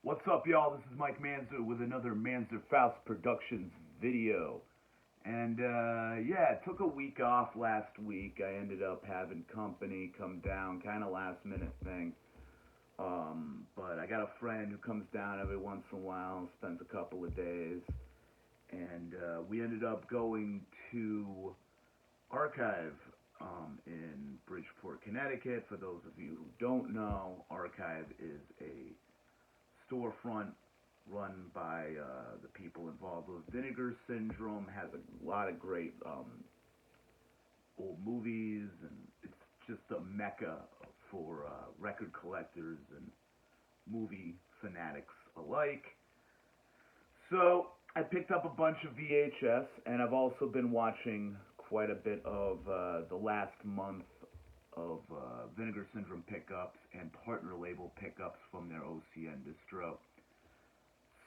What's up, y'all? This is Mike Manzer with another Manzer Faust Productions video. And yeah, it took a week off last week. I ended up having company come down, kind of last minute thing. But I got a friend who comes down every once in a while, spends a couple of days, and we ended up going to Archive in Bridgeport, Connecticut. For those of you who don't know, Archive is a storefront run by the people involved with Vinegar Syndrome. Has a lot of great old movies, and it's just a mecca for record collectors and movie fanatics alike. So I picked up a bunch of VHS, and I've also been watching quite a bit of the last month of Vinegar Syndrome pickups and partner label pickups from their OCN distro.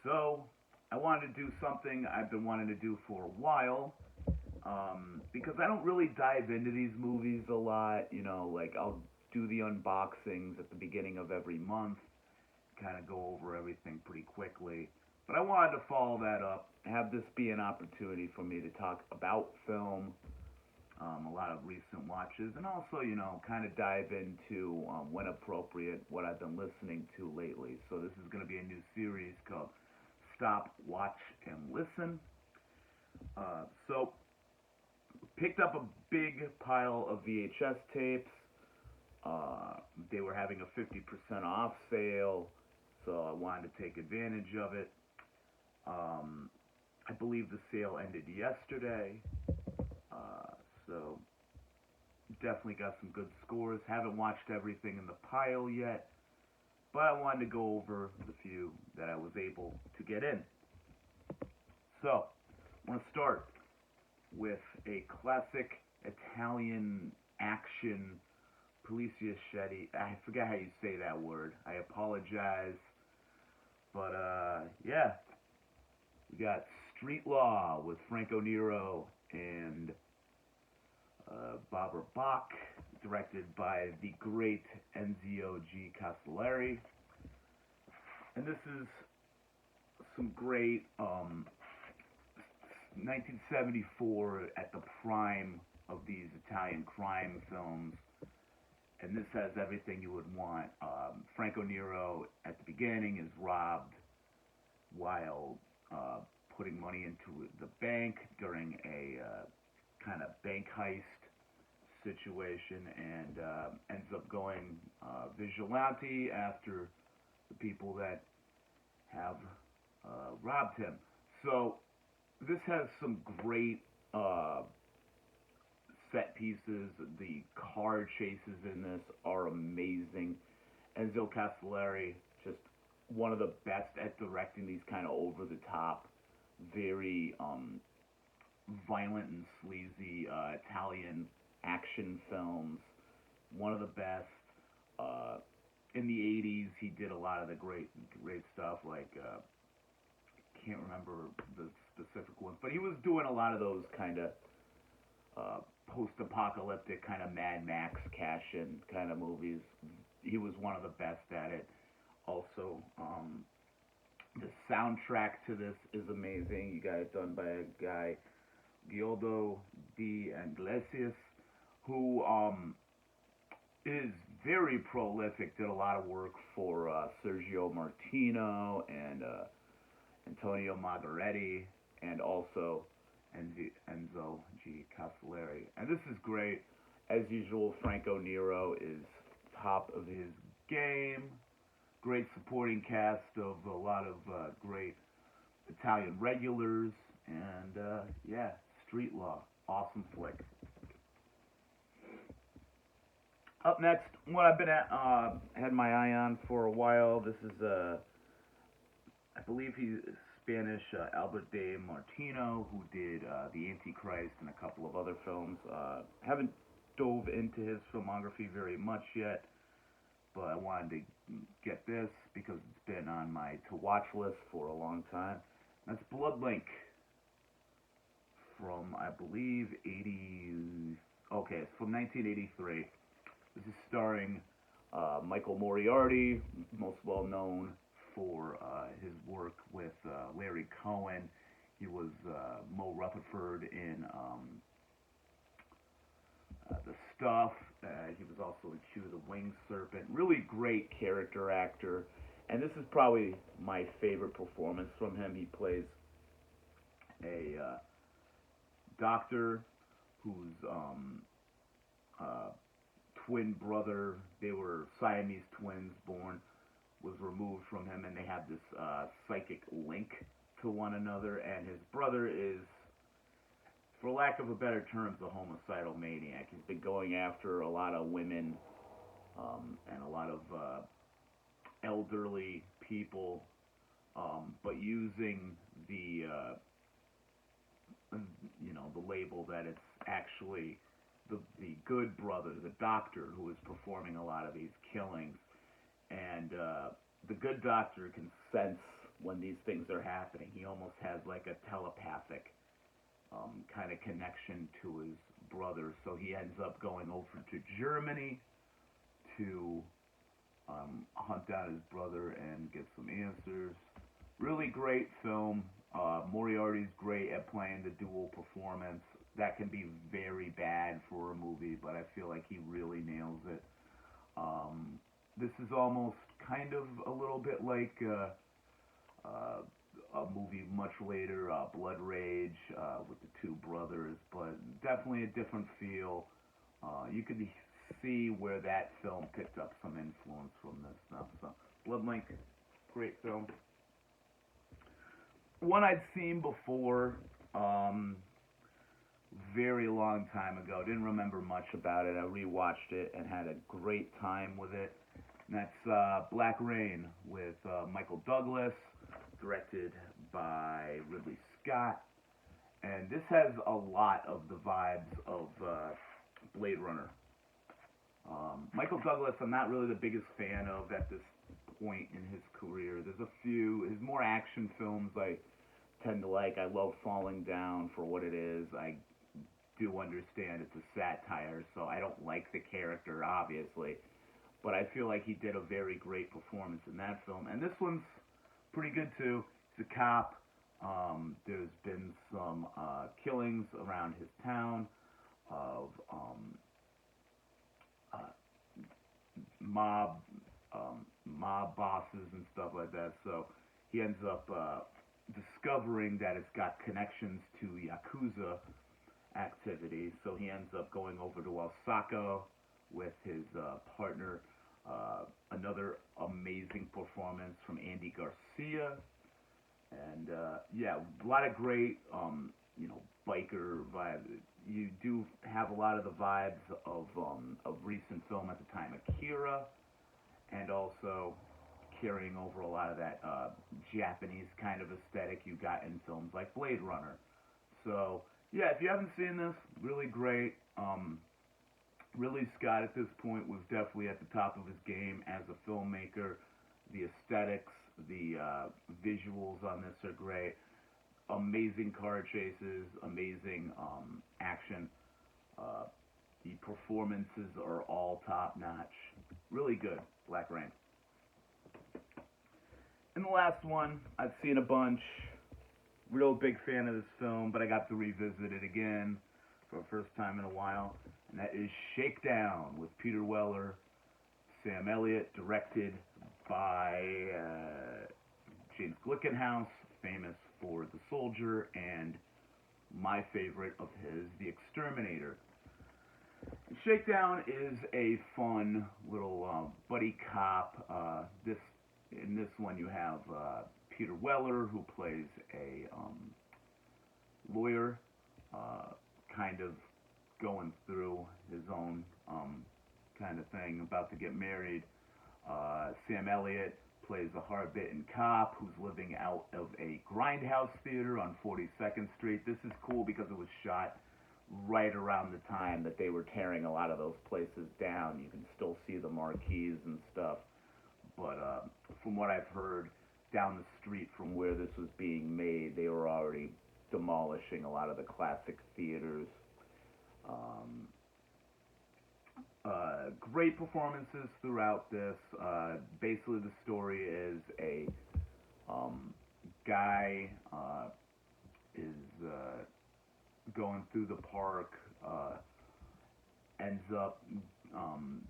So I wanted to do something I've been wanting to do for a while, because I don't really dive into these movies a lot. You know, like I'll do the unboxings at the beginning of every month, kind of go over everything pretty quickly. But I wanted to follow that up, have this be an opportunity for me to talk about film, a lot of recent watches, and also, you know, kind of dive into, when appropriate, what I've been listening to lately. So this is going to be a new series called Stop, Watch, and Listen. So picked up a big pile of VHS tapes. They were having a 50% off sale, so I wanted to take advantage of it. I believe the sale ended yesterday. So definitely got some good scores. Haven't watched everything in the pile yet, but I wanted to go over the few that I was able to get in. So I want to start with a classic Italian action poliziotteschi. I forget how you say that word. I apologize. But yeah, we got Street Law with Franco Nero and Barbara Bach, directed by the great Enzio G. Castellari. And this is some great 1974 at the prime of these Italian crime films. And this has everything you would want. Franco Nero at the beginning is robbed while putting money into the bank during a kind of bank heist situation, and ends up going vigilante after the people that have robbed him. So this has some great set pieces. The car chases in this are amazing. Enzo Castellari, just one of the best at directing these kind of over the top, very violent and sleazy Italian action films. One of the best. In the 80s, he did a lot of the great stuff, like, can't remember the specific ones, but he was doing a lot of those kind of post-apocalyptic, kind of Mad Max cash-in kind of movies. He was one of the best at it. Also, the soundtrack to this is amazing. You got it done by a guy, Gildo de Iglesias, who is very prolific, did a lot of work for Sergio Martino and Antonio Margheriti, and also Enzo G. Castellari. And this is great. As usual, Franco Nero is top of his game. Great supporting cast of a lot of great Italian regulars. And yeah, Street Law. Awesome flick. Up next, what I've been had my eye on for a while. This is I believe he's Spanish, Albert de Martino, who did The Antichrist and a couple of other films. Haven't dove into his filmography very much yet, but I wanted to get this because it's been on my to-watch list for a long time. That's Bloodlink from, I believe, it's from 1983. This is starring Michael Moriarty, most well known for his work with Larry Cohen. He was Mo Rutherford in The Stuff. He was also in Q the Winged Serpent. Really great character actor. And this is probably my favorite performance from him. He plays a doctor whose twin brother, they were Siamese twins born, was removed from him, and they have this psychic link to one another, and his brother is, for lack of a better term, a homicidal maniac. He's been going after a lot of women and a lot of elderly people, but using the the label that it's actually the good brother, the doctor, who is performing a lot of these killings. And the good doctor can sense when these things are happening. He almost has like a telepathic kind of connection to his brother. So he ends up going over to Germany to hunt down his brother and get some answers. Really great film. Moriarty's great at playing the dual performance. That can be very bad for a movie, but I feel like he really nails it. This is almost kind of a little bit like a movie much later, Blood Rage, with the two brothers, but definitely a different feel. You could see where that film picked up some influence from this stuff. So, Blood Link, great film. One I'd seen before, very long time ago. Didn't remember much about it. I rewatched it and had a great time with it. And that's Black Rain with Michael Douglas, directed by Ridley Scott. And this has a lot of the vibes of Blade Runner. Michael Douglas, I'm not really the biggest fan of at this point in his career. There's a few, his more action films I tend to like. I love Falling Down for what it is. I do understand it's a satire, so I don't like the character, obviously. But I feel like he did a very great performance in that film. And this one's pretty good, too. He's a cop. There's been some killings around his town of mob bosses and stuff like that. So he ends up discovering that it's got connections to Yakuza activity. So he ends up going over to Osaka with his partner. Another amazing performance from Andy Garcia. And yeah, a lot of great biker vibes. You do have a lot of the vibes of recent film at the time, Akira, and also carrying over a lot of that Japanese kind of aesthetic you got in films like Blade Runner. So yeah, if you haven't seen this, really great. Ridley Scott at this point was definitely at the top of his game as a filmmaker. The aesthetics, the visuals on this are great. Amazing car chases, amazing action. The performances are all top-notch. Really good, Black Rain. And the last one, I've seen a bunch. Real big fan of this film, but I got to revisit it again for the first time in a while. And that is Shakedown with Peter Weller, Sam Elliott, directed by James Glickenhaus, famous for The Soldier, and my favorite of his, The Exterminator. Shakedown is a fun little buddy cop. In this one you have Peter Weller, who plays a lawyer, kind of going through his own kind of thing, about to get married. Sam Elliott plays a hard-bitten cop who's living out of a grindhouse theater on 42nd Street. This is cool because it was shot right around the time that they were tearing a lot of those places down. You can still see the marquees and stuff. But from what I've heard, down the street from where this was being made, they were already demolishing a lot of the classic theaters. Great performances throughout this. Basically, the story is a Guy is going through the park, ends up um,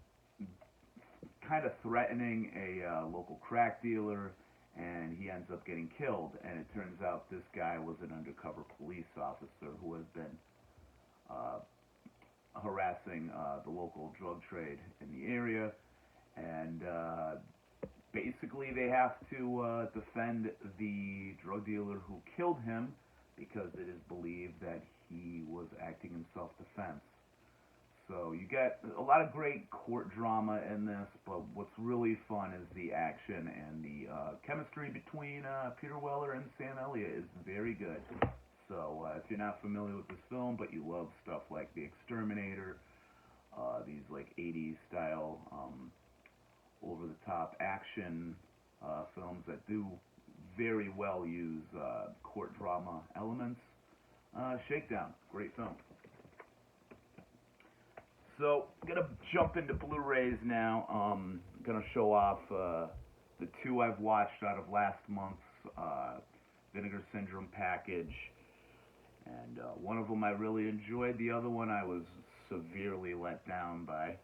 kind of threatening a local crack dealer, and he ends up getting killed. And it turns out this guy was an undercover police officer who has been uh, harassing the local drug trade in the area, and basically they have to defend the drug dealer who killed him because it is believed that he was acting in self-defense. So you get a lot of great court drama in this, but what's really fun is the action, and the chemistry between Peter Weller and Sam Elliott is very good. So if you're not familiar with this film, but you love stuff like The Exterminator, these like 80s style over-the-top action films that do very well use court drama elements, Shakedown, great film. So, I'm going to jump into Blu-rays now. I'm going to show off the two I've watched out of last month's Vinegar Syndrome package. And one of them I really enjoyed. The other one I was severely let down by.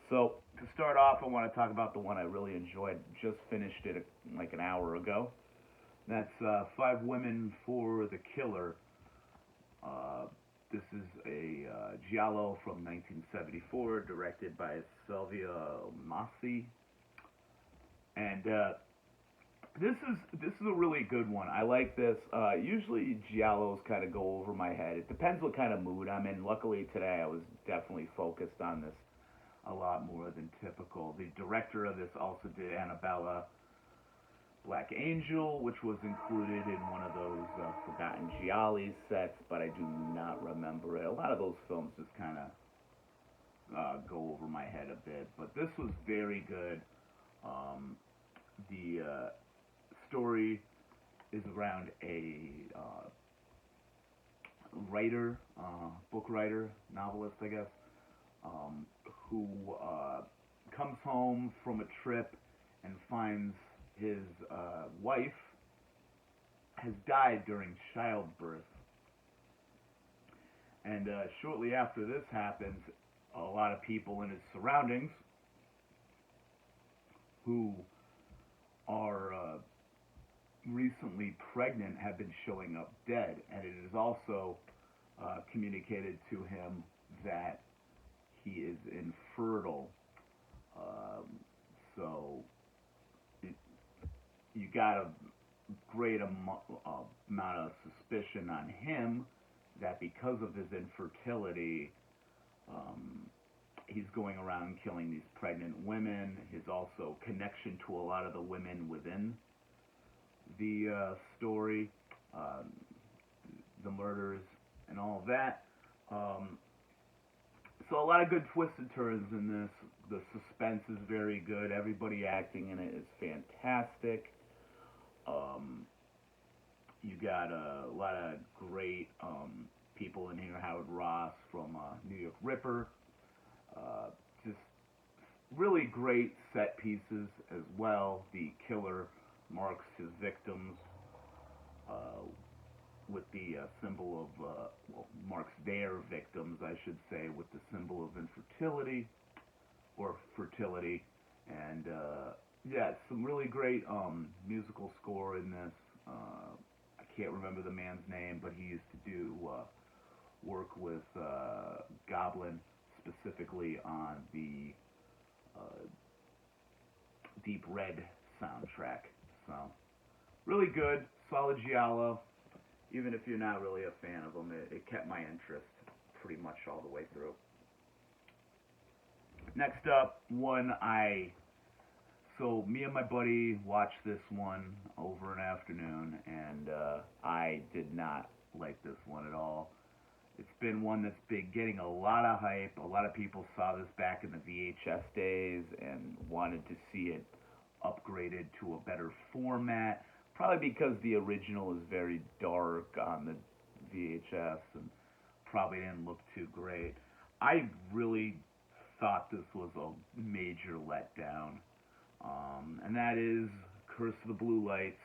So, to start off, I want to talk about the one I really enjoyed. Just finished it like an hour ago. That's 5 Women for the Killer. This is a giallo from 1974, directed by Silvia Massi, and this is a really good one. I like this. Usually giallos kind of go over my head. It depends what kind of mood I'm in. Luckily today I was definitely focused on this a lot more than typical. The director of this also did Annabella Black Angel, which was included in one of those Forgotten Gialli sets, but I do not remember it. A lot of those films just kind of go over my head a bit, but this was very good. The story is around a writer, book writer, novelist, I guess, who comes home from a trip and finds his wife has died during childbirth. And shortly after this happens, a lot of people in his surroundings who are recently pregnant have been showing up dead. And it is also communicated to him that he is infertile. So you got a great amount of suspicion on him that because of his infertility, he's going around killing these pregnant women. His also connection to a lot of the women within the story, the murders, and all of that. So a lot of good twists and turns in this. The suspense is very good. Everybody acting in it is fantastic. You got a lot of great people in here. Howard Ross from New York Ripper. Just really great set pieces as well. The killer marks his victims with the symbol of, well, marks their victims, I should say, with the symbol of infertility or fertility. And yeah, some really great musical score in this. I can't remember the man's name, but he used to do work with Goblin, specifically on the Deep Red soundtrack. So, really good, solid giallo. Even if you're not really a fan of them, it kept my interest pretty much all the way through. Next up, so me and my buddy watched this one over an afternoon, and I did not like this one at all. It's been one that's been getting a lot of hype. A lot of people saw this back in the VHS days and wanted to see it upgraded to a better format. Probably because the original is very dark on the VHS and probably didn't look too great. I really thought this was a major letdown. And that is Curse of the Blue Lights,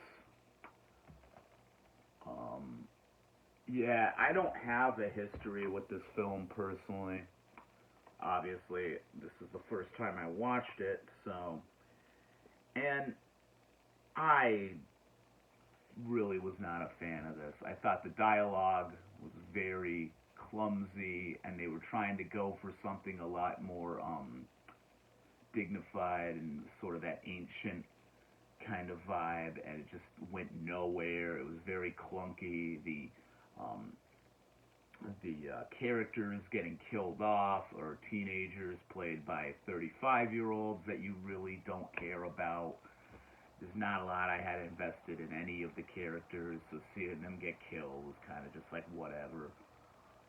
Yeah, I don't have a history with this film personally. Obviously, this is the first time I watched it, so. And I really was not a fan of this. I thought the dialogue was very clumsy, and they were trying to go for something a lot more dignified and sort of that ancient kind of vibe, and it just went nowhere. It was very clunky. Um, the characters getting killed off, or teenagers played by 35-year-olds that you really don't care about. There's not a lot I had invested in any of the characters, so seeing them get killed was kind of just like whatever.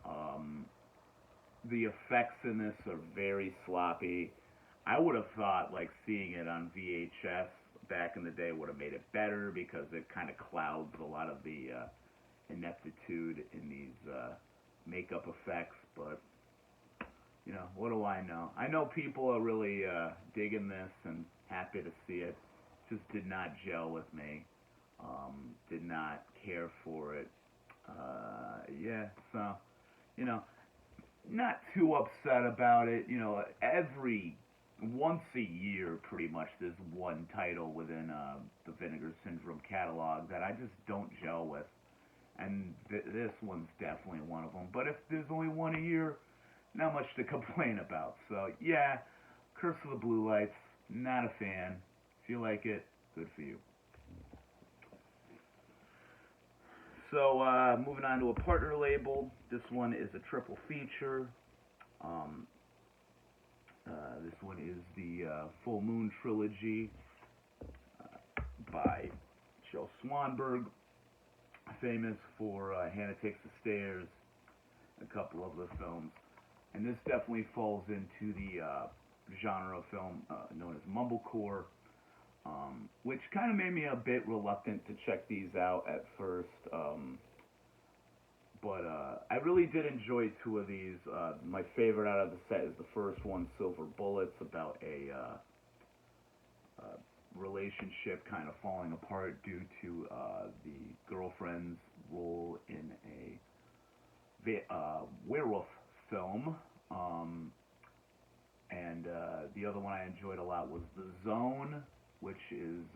Um, the effects in this are very sloppy. I would have thought like seeing it on VHS back in the day would have made it better because it kind of clouds a lot of the ineptitude in these makeup effects. But what do I know? I know people are really digging this and happy to see it. Just did not gel with me. Did not care for it. Yeah, so you know, not too upset about it. Every once a year, pretty much, there's one title within the Vinegar Syndrome catalog that I just don't gel with, and this one's definitely one of them. But if there's only one a year, not much to complain about. So yeah, Curse of the Blue Lights, not a fan. If you like it, good for you. So moving on to a partner label. This one is a triple feature. Um, this one is the Full Moon Trilogy by Joe Swanberg, famous for Hannah Takes the Stairs, a couple of the films. And this definitely falls into the genre of film known as mumblecore, which kind of made me a bit reluctant to check these out at first. But I really did enjoy two of these. My favorite out of the set is the first one, Silver Bullets, about a relationship kind of falling apart due to the girlfriend's role in a werewolf film. And the other one I enjoyed a lot was The Zone, which is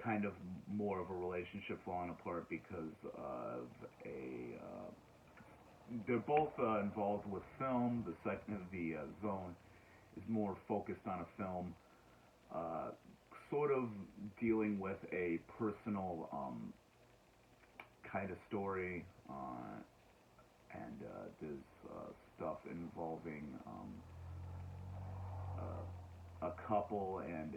kind of more of a relationship falling apart because of they're both involved with film. The Zone is more focused on a film, sort of dealing with a personal kind of story, and there's stuff involving a couple and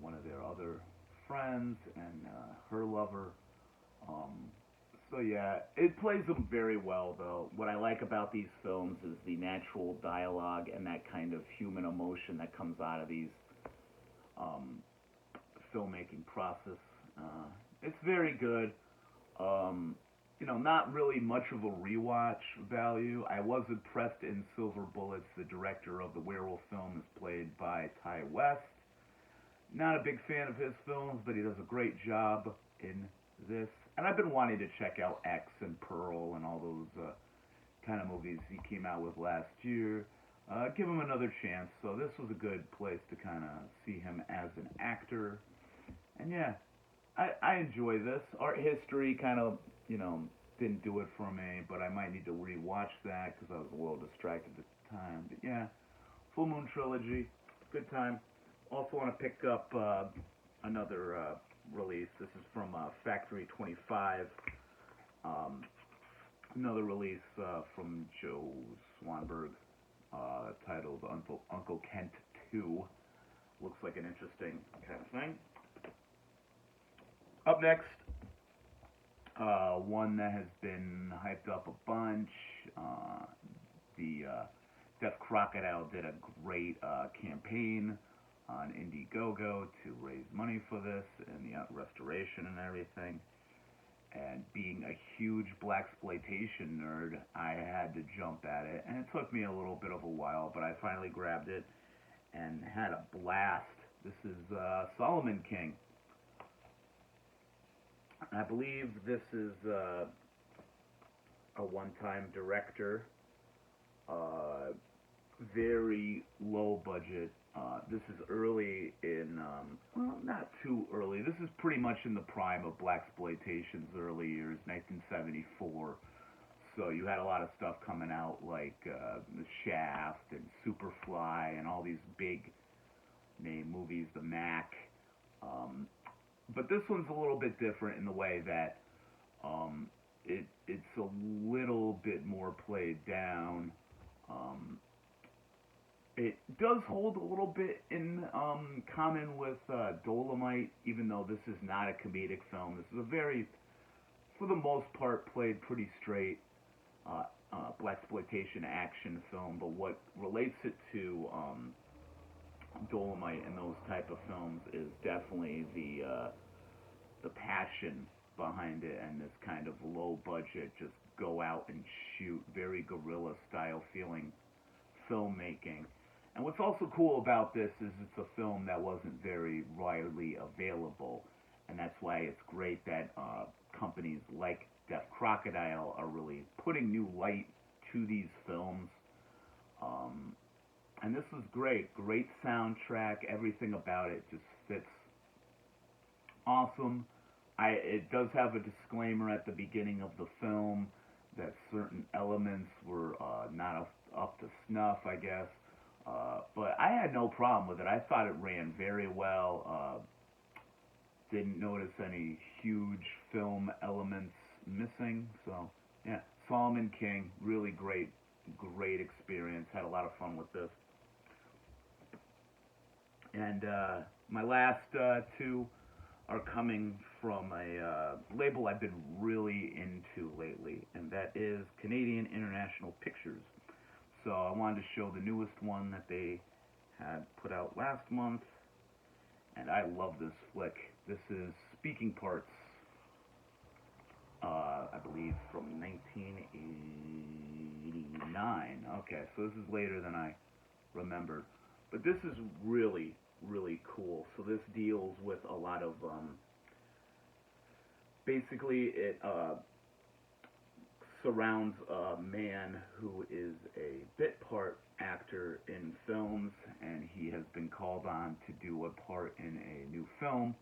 one of their other friends and her lover. Um, so yeah, it plays them very well though. What I like about these films is the natural dialogue and that kind of human emotion that comes out of these um, filmmaking process. It's very good. Um, not really much of a rewatch value. I was impressed in Silver Bullets. The director of the werewolf film is played by Ty West. Not a big fan of his films, but he does a great job in this. And I've been wanting to check out X and Pearl and all those kind of movies he came out with last year. Give him another chance. So this was a good place to kind of see him as an actor. And yeah, I enjoy this. Art history kind of, didn't do it for me, but I might need to rewatch that because I was a little distracted at the time. But yeah, Full Moon Trilogy, good time. Also want to pick up another release. This is from Factory 25. Another release from Joe Swanberg titled Uncle Kent 2. Looks like an interesting kind of thing. Up next, one that has been hyped up a bunch. The Death Crocodile did a great campaign on Indiegogo to raise money for this and the restoration and everything. And being a huge blaxploitation nerd, I had to jump at it, and it took me a little bit of a while, but I finally grabbed it and had a blast. This is Solomon King. I believe this is a one-time director. Uh, Very low budget. This is early in, well, not too early. This is pretty much in the prime of blaxploitation's early years, 1974. So you had a lot of stuff coming out like The Shaft and Superfly and all these big name movies, The Mac. Um, but this one's a little bit different in the way that it's a little bit more played down. Um, it does hold a little bit in common with Dolomite, even though this is not a comedic film. This is a very, for the most part, played pretty straight blaxploitation action film. But what relates it to Dolomite and those type of films is definitely the passion behind it and this kind of low budget, just go out and shoot, very guerrilla style feeling filmmaking. And what's also cool about this is it's a film that wasn't very widely available, and that's why it's great that companies like Deaf Crocodile are really putting new light to these films. And this was great soundtrack, everything about it just fits awesome. It does have a disclaimer at the beginning of the film that certain elements were not up to snuff, I guess. But I had no problem with it. I thought it ran very well. Didn't notice any huge film elements missing. So, yeah, Solomon King, really great experience. Had a lot of fun with this. And my last two are coming from a label I've been really into lately, and that is Canadian International Pictures. So I wanted to show the newest one that they had put out last month, and I love this flick. This is Speaking Parts, I believe from 1989. Okay, so this is later than I remembered. But this is really cool. So this deals with a lot of, basically it surrounds a man who is a bit part actor in films, and he has been called on to do a part in a new film.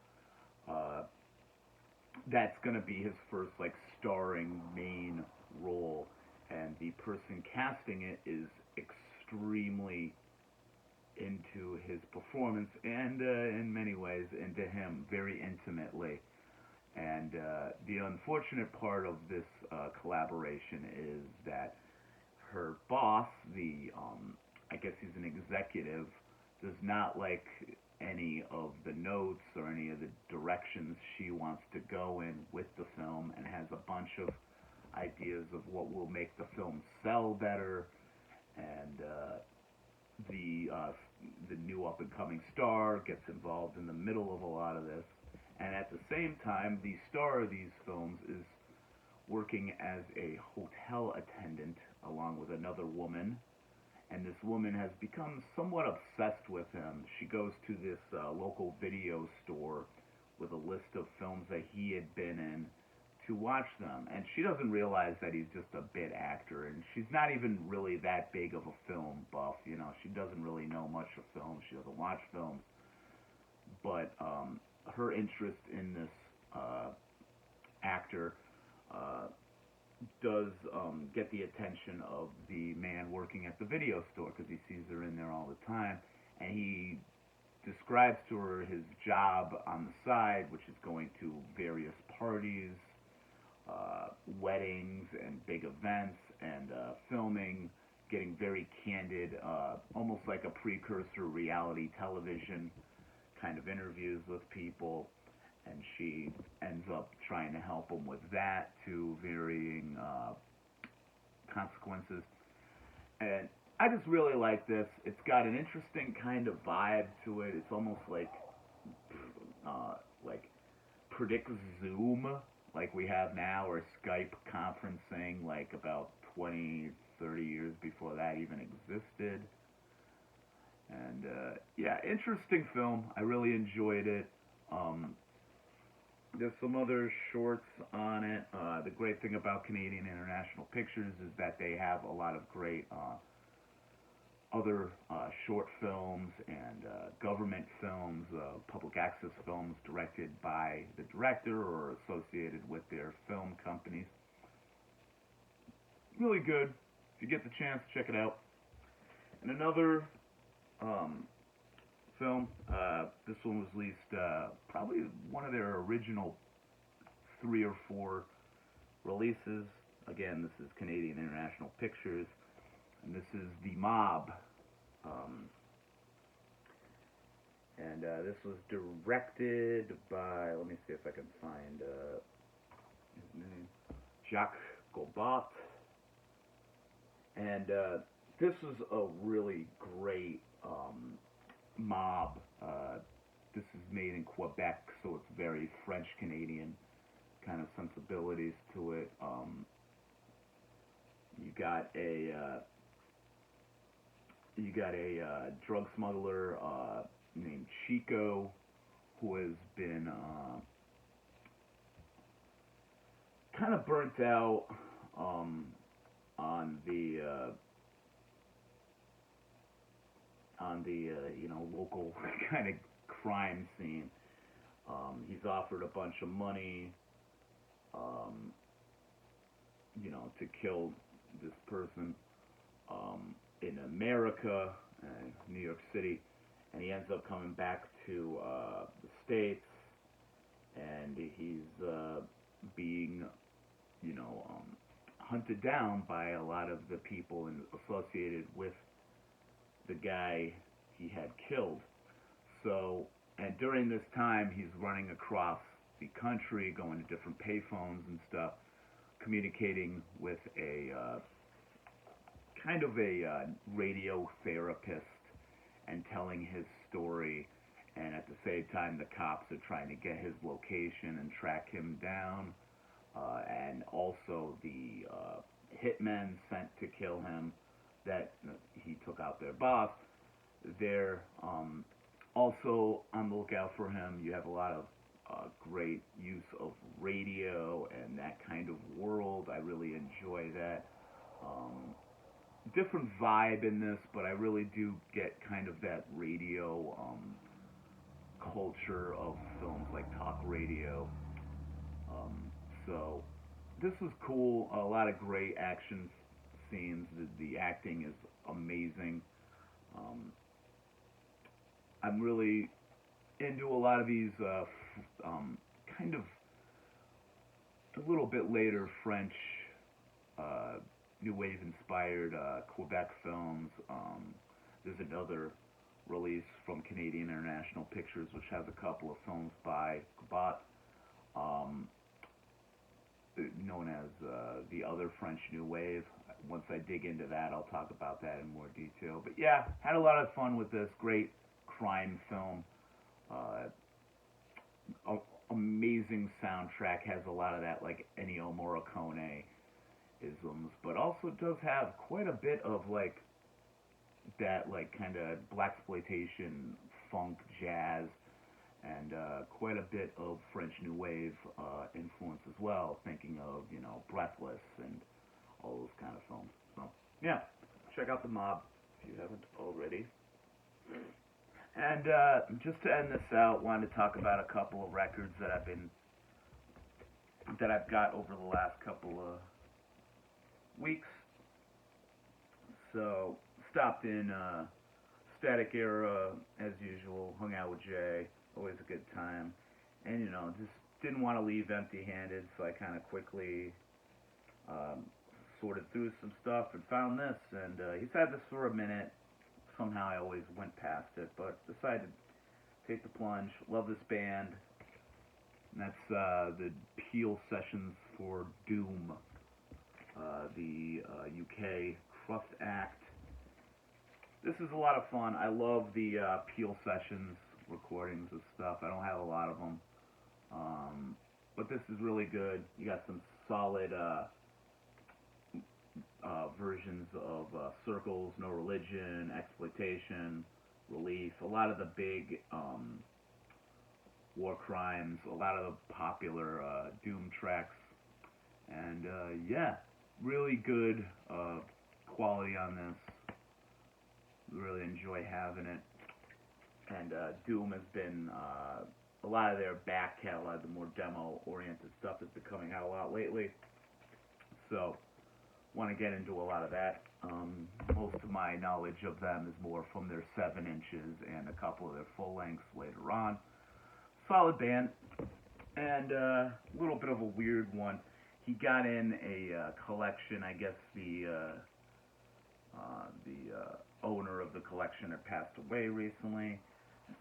That's going to be his first, like, starring main role, and the person casting it is extremely into his performance and in many ways into him very intimately. And the unfortunate part of this collaboration is that her boss, I guess he's an executive, does not like any of the notes or any of the directions she wants to go in with the film, and has a bunch of ideas of what will make the film sell better. And the new up-and-coming star gets involved in the middle of a lot of this. And at the same time, the star of these films is working as a hotel attendant along with another woman. And this woman has become somewhat obsessed with him. She goes to this local video store with a list of films that he had been in to watch them. And she doesn't realize that he's just a bit actor. And she's not even really that big of a film buff. You know, she doesn't really know much of films. She doesn't watch films. But her interest in this actor does get the attention of the man working at the video store, because he sees her in there all the time, and he describes to her his job on the side, which is going to various parties, weddings and big events, and filming, getting very candid, almost like a precursor reality television kind of interviews with people. And she ends up trying to help him with that to varying consequences. And I just really like this. It's got an interesting kind of vibe to it. It's almost like predict Zoom, like we have now, or Skype conferencing, like about 20, 30 years before that even existed. And yeah, interesting film. I really enjoyed it. There's some other shorts on it. The great thing about Canadian International Pictures is that they have a lot of great other short films and government films, public access films directed by the director or associated with their film companies. Really good. If you get the chance, check it out. And another film, this one was released probably one of their original 3 or 4 releases. Again, this is Canadian International Pictures, and this is The Mob. And this was directed by, let me see if I can find his name, Jacques Gobat. And this was a really great mob. This is made in Quebec, so it's very French-Canadian kind of sensibilities to it. You got a drug smuggler named Chico, who has been kind of burnt out on the local kind of crime scene. He's offered a bunch of money, to kill this person in America, New York City, and he ends up coming back to the States, and he's being, hunted down by a lot of the people associated with the guy he had killed. So, and during this time, he's running across the country, going to different payphones and stuff, communicating with a kind of a radio therapist and telling his story, and at the same time the cops are trying to get his location and track him down, and also the hitmen sent to kill him that he took out their boss. They're also on the lookout for him. You have a lot of great use of radio and that kind of world. I really enjoy that. Different vibe in this, but I really do get kind of that radio culture of films like talk radio. So this was cool. A lot of great action scenes. The acting is amazing. I'm really into a lot of these kind of a little bit later French New Wave inspired Quebec films. There's another release from Canadian International Pictures which has a couple of films by Gobat, known as the other French New Wave. Once I dig into that, I'll talk about that in more detail. But yeah, had a lot of fun with this. Great crime film. Amazing soundtrack. Has a lot of that like Ennio Morricone isms, but also does have quite a bit of like that like kind of blaxploitation, funk, jazz, and quite a bit of French New Wave influence as well. Thinking of Breathless and all those kind of films. So yeah, check out The Mob if you haven't already. And just to end this out, wanted to talk about a couple of records that I've got over the last couple of weeks. So stopped in Static Era as usual, hung out with Jay, always a good time, and just didn't want to leave empty-handed, so I kind of quickly sorted through some stuff and found this, and he's had this for a minute. Somehow I always went past it, but decided to take the plunge. Love this band. And that's the Peel Sessions for Doom, the UK Crust Act. This is a lot of fun. I love the Peel Sessions recordings of stuff. I don't have a lot of them, but this is really good. You got some solid versions of Circles, No Religion, Exploitation, Relief. A lot of the big War Crimes, a lot of the popular Doom tracks, and yeah, really good quality on this. Really enjoy having it, and Doom has been a lot of their back catalog, the more demo-oriented stuff has been coming out a lot lately. So, want to get into a lot of that. Most of my knowledge of them is more from their 7 inches and a couple of their full lengths later on. Solid band, and a little bit of a weird one. He got in a collection. I guess the owner of the collection had passed away recently,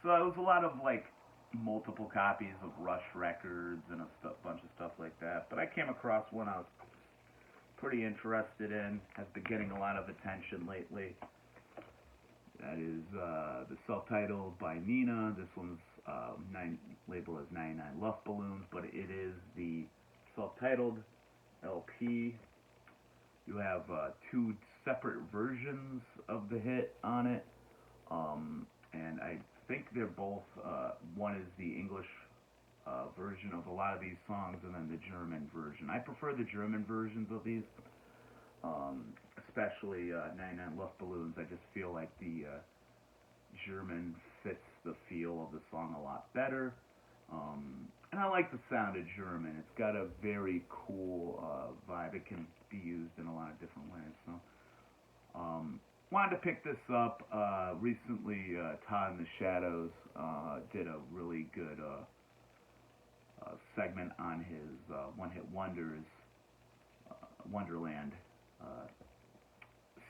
so it was a lot of like multiple copies of Rush records and a bunch of stuff like that. But I came across one I was pretty interested in. Has been getting a lot of attention lately. That is the self-titled by Nena. This one's labeled as 99 Luftbaloons, but it is the self-titled LP. You have 2 separate versions of the hit on it, and I think they're both, one is the English version of a lot of these songs, and then the German version. I prefer the German versions of these, especially 99 Luftbaloons. I just feel like the German fits the feel of the song a lot better, and I like the sound of German. It's got a very cool vibe. It can be used in a lot of different ways. So, wanted to pick this up. Recently, Todd in the Shadows did a really good segment on his One Hit Wonders Wonderland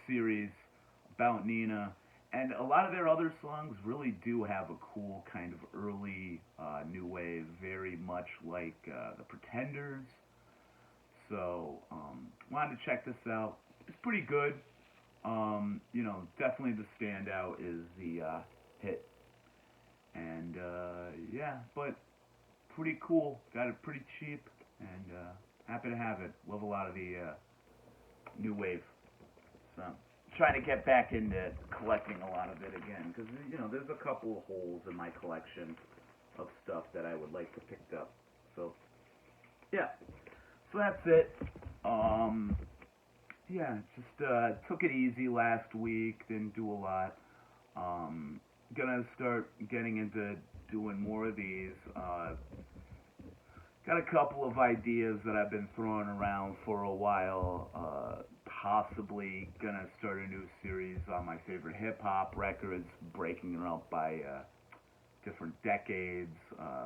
series about Nena, and a lot of their other songs really do have a cool kind of early new wave, very much like the Pretenders. So wanted to check this out. It's pretty good. You know, definitely the standout is the hit, and yeah, but pretty cool. Got it pretty cheap, and happy to have it. Love a lot of the new wave. So trying to get back into collecting a lot of it again, because you know there's a couple of holes in my collection of stuff that I would like to pick up. So yeah, so that's it. Yeah, just took it easy last week. Didn't do a lot. Gonna start getting into doing more of these. Got a couple of ideas that I've been throwing around for a while. Possibly gonna start a new series on my favorite hip-hop records, breaking them up by different decades.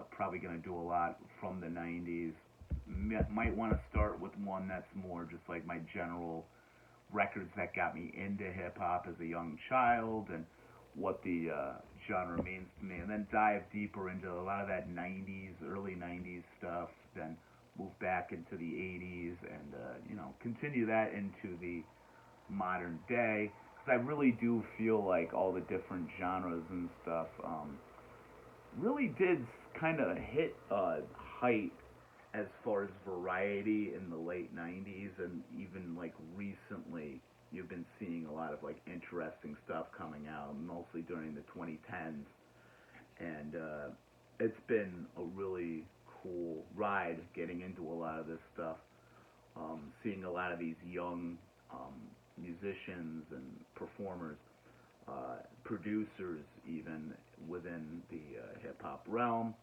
Probably gonna do a lot from the 90s. Might want to start with one that's more just like my general records that got me into hip-hop as a young child and what the genre means to me, and then dive deeper into a lot of that 90s, early 90s stuff, then move back into the 80s, and you know, continue that into the modern day, because I really do feel like all the different genres and stuff really did kind of hit a height as far as variety in the late 90s, and even like recently you've been seeing a lot of like interesting stuff coming out, mostly during the 2010s, and it's been a really cool ride getting into a lot of this stuff, seeing a lot of these young musicians and performers, producers even within the hip-hop realm.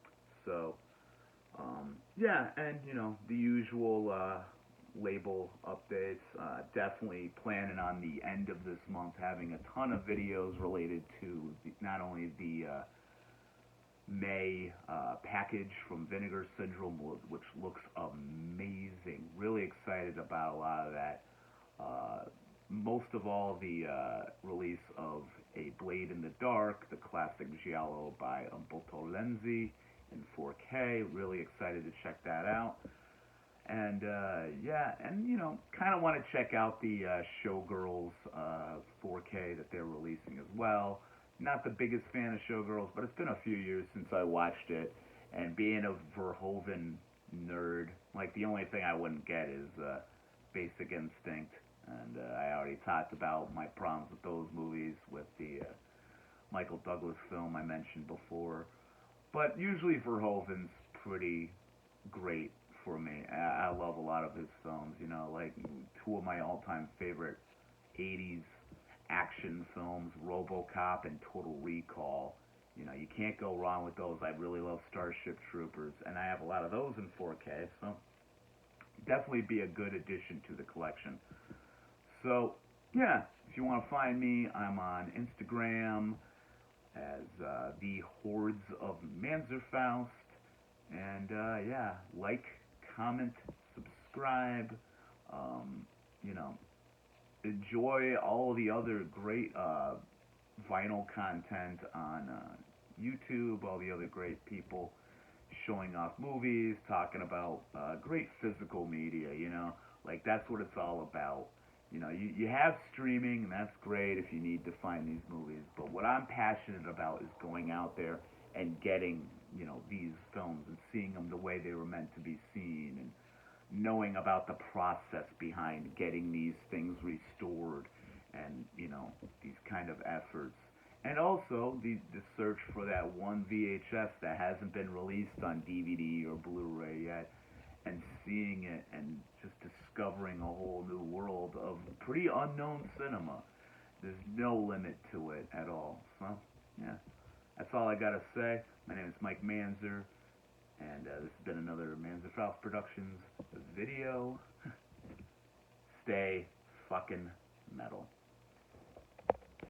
So yeah, and you know, the usual label updates. Definitely planning on the end of this month having a ton of videos related to not only the May package from Vinegar Syndrome, which looks amazing. Really excited about a lot of that. Most of all, the release of A Blade in the Dark, the classic giallo by Umberto Lenzi in 4K. Really excited to check that out. And yeah, and you know, kind of want to check out the Showgirls 4K that they're releasing as well. Not the biggest fan of Showgirls, but it's been a few years since I watched it. And being a Verhoeven nerd, like the only thing I wouldn't get is Basic Instinct. And I already talked about my problems with those movies, with the Michael Douglas film I mentioned before. But usually Verhoeven's pretty great for me. I love a lot of his films, you know, like two of my all-time favorite 80s action films, RoboCop and Total Recall. You know, you can't go wrong with those. I really love Starship Troopers, and I have a lot of those in 4K, so definitely be a good addition to the collection. So, yeah, if you want to find me, I'm on Instagram as the Hordes of Manzerfaust. And yeah, like, comment, subscribe. You know, enjoy all the other great vinyl content on YouTube. All the other great people showing off movies, talking about great physical media. You know, like that's what it's all about. You know, you have streaming, and that's great if you need to find these movies. But what I'm passionate about is going out there and getting, you know, these films and seeing them the way they were meant to be seen, and knowing about the process behind getting these things restored, and, you know, these kind of efforts. And also the search for that one VHS that hasn't been released on DVD or Blu-ray yet, and seeing it and just discovering a whole new world of pretty unknown cinema. There's no limit to it at all. So, yeah, that's all I gotta say. My name is Mike Manzer, and this has been another Manzerfaust Productions video. Stay fucking metal.